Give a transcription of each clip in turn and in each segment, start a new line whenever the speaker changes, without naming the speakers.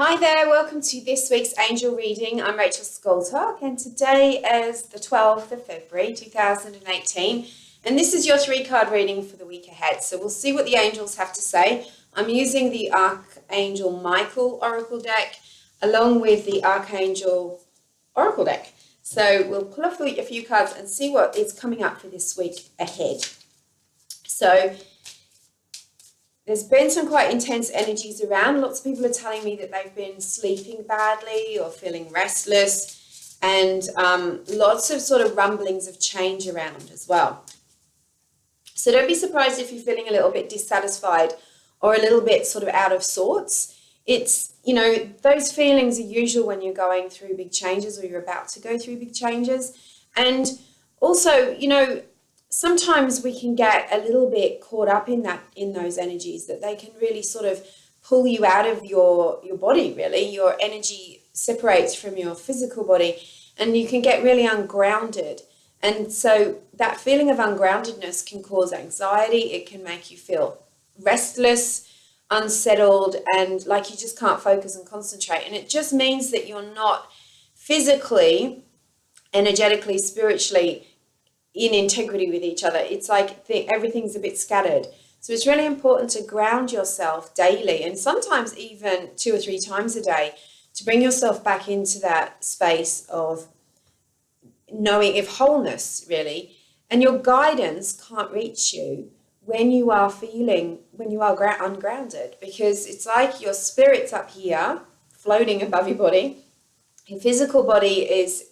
Hi there, welcome to this week's angel reading. I'm Rachel Scoltock and today is the 12th of February 2018 and this is your 3-card reading for the week ahead. So we'll see what the angels have to say. I'm using the Archangel Michael Oracle deck along with the Archangel Oracle deck. So we'll pull off a few cards and see what is coming up for this week ahead. So there's been some quite intense energies around. Lots of people are telling me that they've been sleeping badly or feeling restless, and lots of sort of rumblings of change around as well. So don't be surprised if you're feeling a little bit dissatisfied or a little bit sort of out of sorts. It's, those feelings are usual when you're going through big changes or you're about to go through big changes. And also, sometimes we can get a little bit caught up in those energies, that they can really sort of pull you out of your body, really. Your energy separates from your physical body and you can get really ungrounded. And so that feeling of ungroundedness can cause anxiety. It can make you feel restless, unsettled, and like you just can't focus and concentrate. And it just means that you're not physically, energetically, spiritually in integrity with each other. It's like everything's a bit scattered. So it's really important to ground yourself daily, and sometimes even 2 or 3 times a day, to bring yourself back into that space of knowing, of wholeness, really. And your guidance can't reach you when you are ungrounded, because it's like your spirit's up here floating above your body. Your physical body is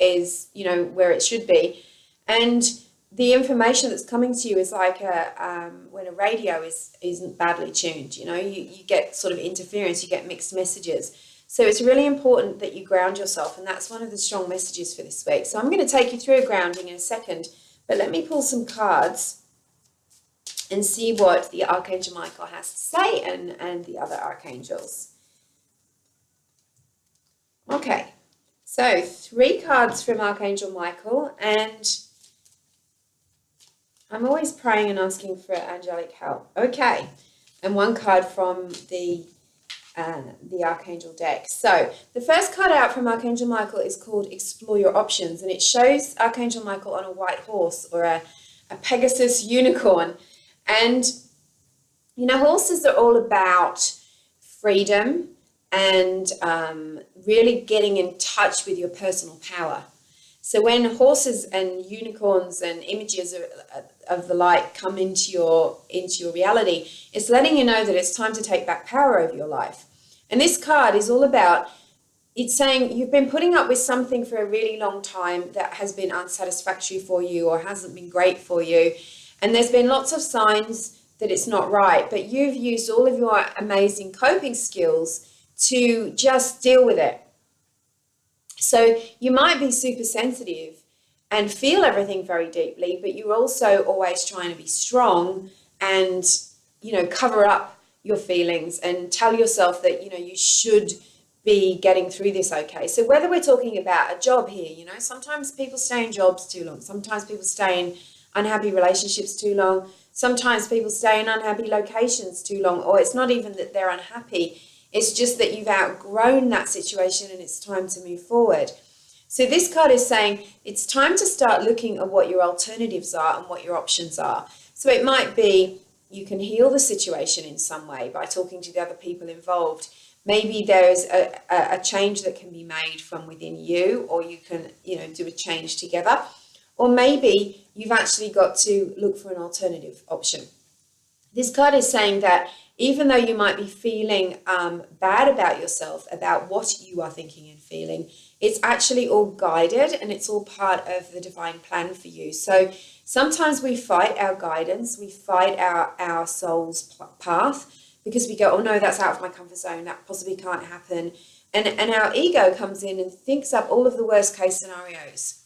where it should be, and the information that's coming to you is like when a radio isn't badly tuned. You get sort of interference, you get mixed messages. So it's really important that you ground yourself, and that's one of the strong messages for this week. So I'm going to take you through a grounding in a second, but let me pull some cards and see what the Archangel Michael has to say and the other archangels. Okay, so 3 cards from Archangel Michael, and I'm always praying and asking for angelic help. Okay, and 1 card from the Archangel deck. So the first card out from Archangel Michael is called Explore Your Options, and it shows Archangel Michael on a white horse, or a Pegasus unicorn. And, horses are all about freedom and really getting in touch with your personal power. So when horses and unicorns and images of the like come into your reality, it's letting you know that it's time to take back power over your life. And this card is all about, it's saying you've been putting up with something for a really long time that has been unsatisfactory for you or hasn't been great for you. And there's been lots of signs that it's not right, but you've used all of your amazing coping skills to just deal with it. So you might be super sensitive and feel everything very deeply, but you're also always trying to be strong and, cover up your feelings and tell yourself that, you should be getting through this okay. So whether we're talking about a job here, sometimes people stay in jobs too long. Sometimes people stay in unhappy relationships too long. Sometimes people stay in unhappy locations too long, or it's not even that they're unhappy. It's just that you've outgrown that situation and it's time to move forward. So this card is saying it's time to start looking at what your alternatives are and what your options are. So it might be you can heal the situation in some way by talking to the other people involved. Maybe there's a change that can be made from within you, or you can, do a change together. Or maybe you've actually got to look for an alternative option. This card is saying that even though you might be feeling bad about yourself, about what you are thinking and feeling, it's actually all guided and it's all part of the divine plan for you. So sometimes we fight our guidance, we fight our soul's path, because we go, oh no, that's out of my comfort zone, that possibly can't happen. And our ego comes in and thinks up all of the worst case scenarios.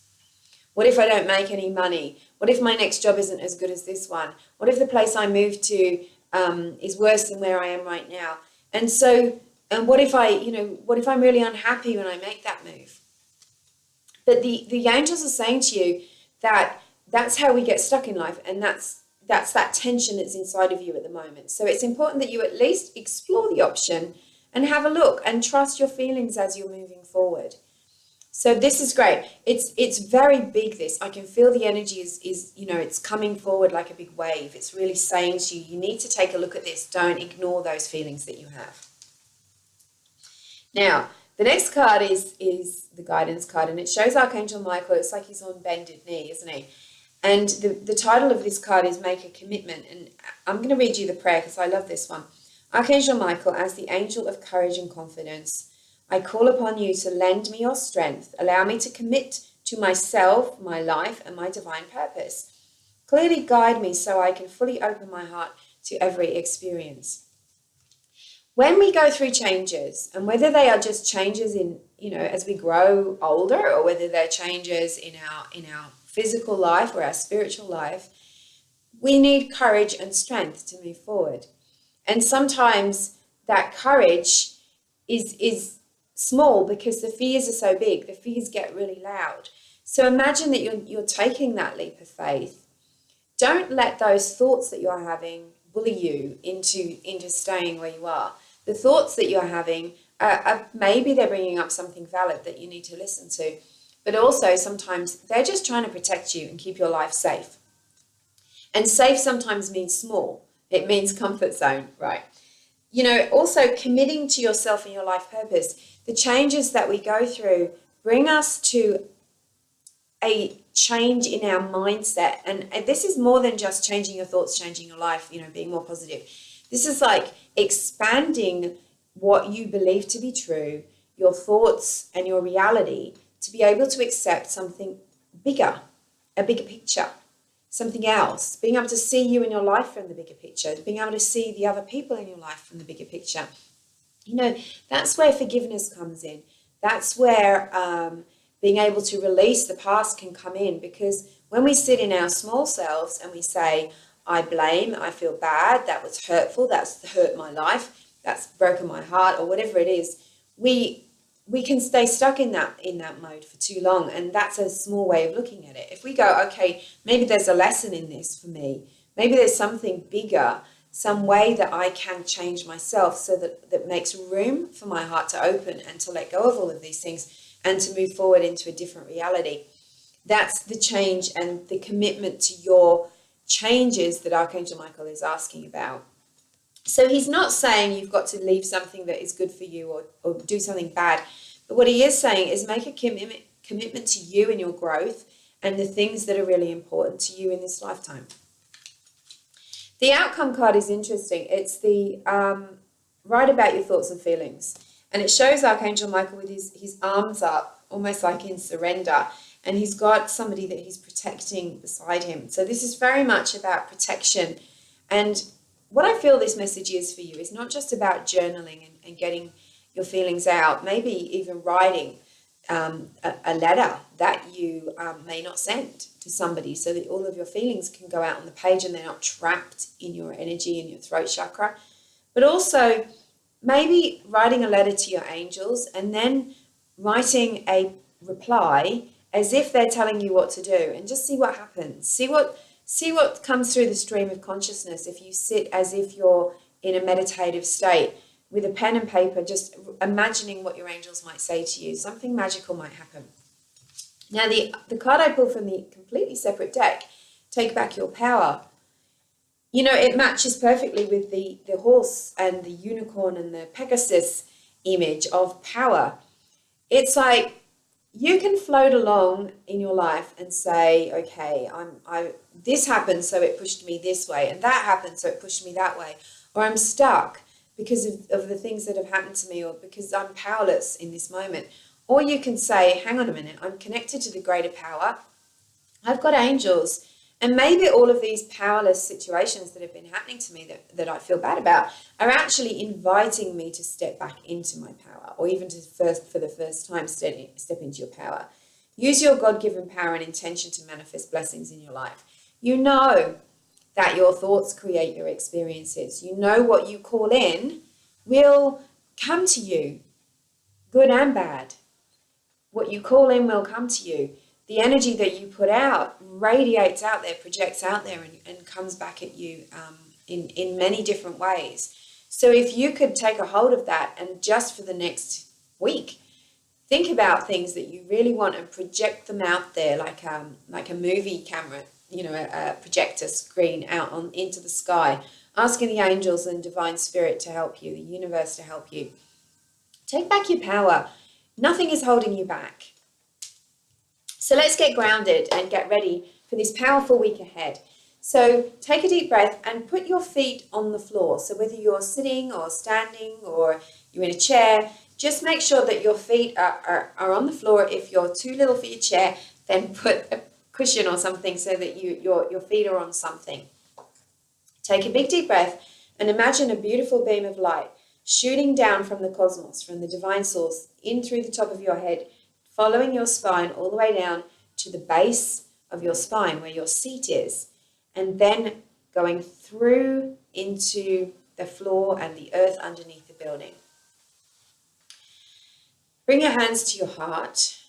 What if I don't make any money? What if my next job isn't as good as this one? What if the place I move to is worse than where I am right now? And what if I'm really unhappy when I make that move? But the angels are saying to you that that's how we get stuck in life, and that's that tension that's inside of you at the moment. So it's important that you at least explore the option and have a look and trust your feelings as you're moving forward. So this is great. It's very big, this. I can feel the energy is it's coming forward like a big wave. It's really saying to you, you need to take a look at this. Don't ignore those feelings that you have. Now, the next card is the guidance card, and it shows Archangel Michael. It's like he's on bended knee, isn't he? And the title of this card is Make a Commitment. And I'm going to read you the prayer because I love this one. Archangel Michael, as the angel of courage and confidence, I call upon you to lend me your strength. Allow me to commit to myself, my life, and my divine purpose. Clearly guide me so I can fully open my heart to every experience. When we go through changes, and whether they are just changes in, as we grow older, or whether they're changes in our physical life or our spiritual life, we need courage and strength to move forward. And sometimes that courage is small because the fears are so big. The fears get really loud. So imagine that you're taking that leap of faith. Don't let those thoughts that you're having bully you into staying where you are. The thoughts that you're having, maybe they're bringing up something valid that you need to listen to, but also sometimes they're just trying to protect you and keep your life safe. And safe sometimes means small. It means comfort zone, right? Also committing to yourself and your life purpose. The changes that we go through bring us to a change in our mindset. And this is more than just changing your thoughts, changing your life, being more positive. This is like expanding what you believe to be true, your thoughts and your reality, to be able to accept something bigger, a bigger picture, something else, being able to see you in your life from the bigger picture, being able to see the other people in your life from the bigger picture. That's where forgiveness comes in. That's where being able to release the past can come in, because when we sit in our small selves and we say, I blame, I feel bad, that was hurtful, that's hurt my life, that's broken my heart, or whatever it is, we can stay stuck in that mode for too long. And that's a small way of looking at it. If we go, okay, maybe there's a lesson in this for me, maybe there's something bigger, some way that I can change myself so that makes room for my heart to open and to let go of all of these things and to move forward into a different reality. That's the change and the commitment to your changes that Archangel Michael is asking about. So he's not saying you've got to leave something that is good for you or do something bad. But what he is saying is make a commitment to you and your growth and the things that are really important to you in this lifetime. The outcome card is interesting. It's the write about your thoughts and feelings. And it shows Archangel Michael with his arms up, almost like in surrender. And he's got somebody that he's protecting beside him. So this is very much about protection. And what I feel this message is for you is not just about journaling and getting your feelings out, maybe even writing a letter that you may not send to somebody so that all of your feelings can go out on the page and they're not trapped in your energy and your throat chakra. But also maybe writing a letter to your angels and then writing a reply as if they're telling you what to do, and just see what happens. See what comes through the stream of consciousness if you sit as if you're in a meditative state with a pen and paper, just imagining what your angels might say to you. Something magical might happen. Now, the card I pulled from the completely separate deck, Take Back Your Power, it matches perfectly with the horse and the unicorn and the Pegasus image of power. It's like you can float along in your life and say, okay, this happened, so it pushed me this way, and that happened, so it pushed me that way, or I'm stuck because of the things that have happened to me, or because I'm powerless in this moment. Or you can say, hang on a minute, I'm connected to the greater power. I've got angels. And maybe all of these powerless situations that have been happening to me that I feel bad about are actually inviting me to step back into my power, or even for the first time, step into your power. Use your God-given power and intention to manifest blessings in your life. You know that your thoughts create your experiences. You know what you call in will come to you, good and bad. What you call in will come to you. The energy that you put out radiates out there, projects out there, and comes back at you in many different ways. So if you could take a hold of that and just for the next week, think about things that you really want and project them out there like a movie camera, a projector screen out into the sky, asking the angels and divine spirit to help you, the universe to help you. Take back your power. Nothing is holding you back. So let's get grounded and get ready for this powerful week ahead. So take a deep breath and put your feet on the floor. So whether you're sitting or standing or you're in a chair, just make sure that your feet are on the floor. If you're too little for your chair, then put a cushion or something so that your feet are on something. Take a big deep breath and imagine a beautiful beam of light shooting down from the cosmos, from the divine source, in through the top of your head, following your spine all the way down to the base of your spine where your seat is, and then going through into the floor and the earth underneath the building. Bring your hands to your heart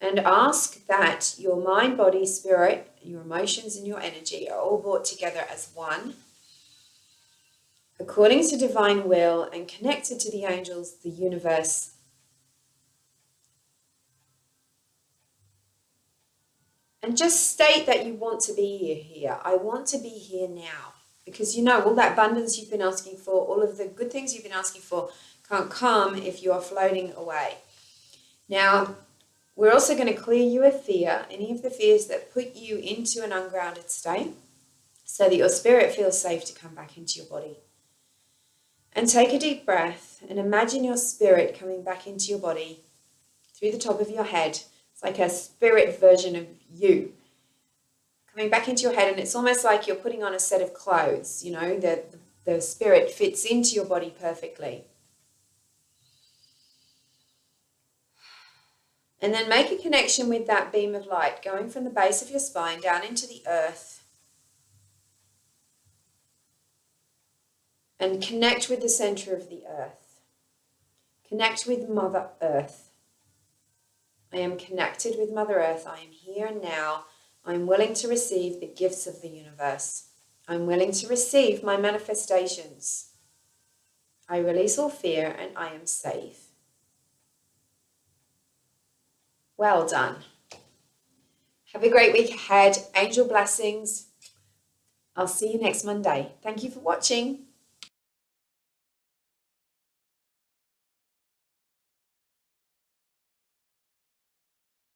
and ask that your mind, body, spirit, your emotions and your energy are all brought together as one, according to divine will and connected to the angels, the universe, and just state that you want to be here. I want to be here now. Because all that abundance you've been asking for, all of the good things you've been asking for can't come if you are floating away. Now, we're also going to clear you of fear, any of the fears that put you into an ungrounded state, so that your spirit feels safe to come back into your body. And take a deep breath and imagine your spirit coming back into your body through the top of your head. It's like a spirit version of you coming back into your head, and it's almost like you're putting on a set of clothes, the spirit fits into your body perfectly. And then make a connection with that beam of light going from the base of your spine down into the earth, and connect with the center of the earth. Connect with Mother Earth. I am connected with Mother Earth. I am here and now. I'm willing to receive the gifts of the universe. I'm willing to receive my manifestations. I release all fear and I am safe. Well done. Have a great week ahead. Angel blessings. I'll see you next Monday. Thank you for watching.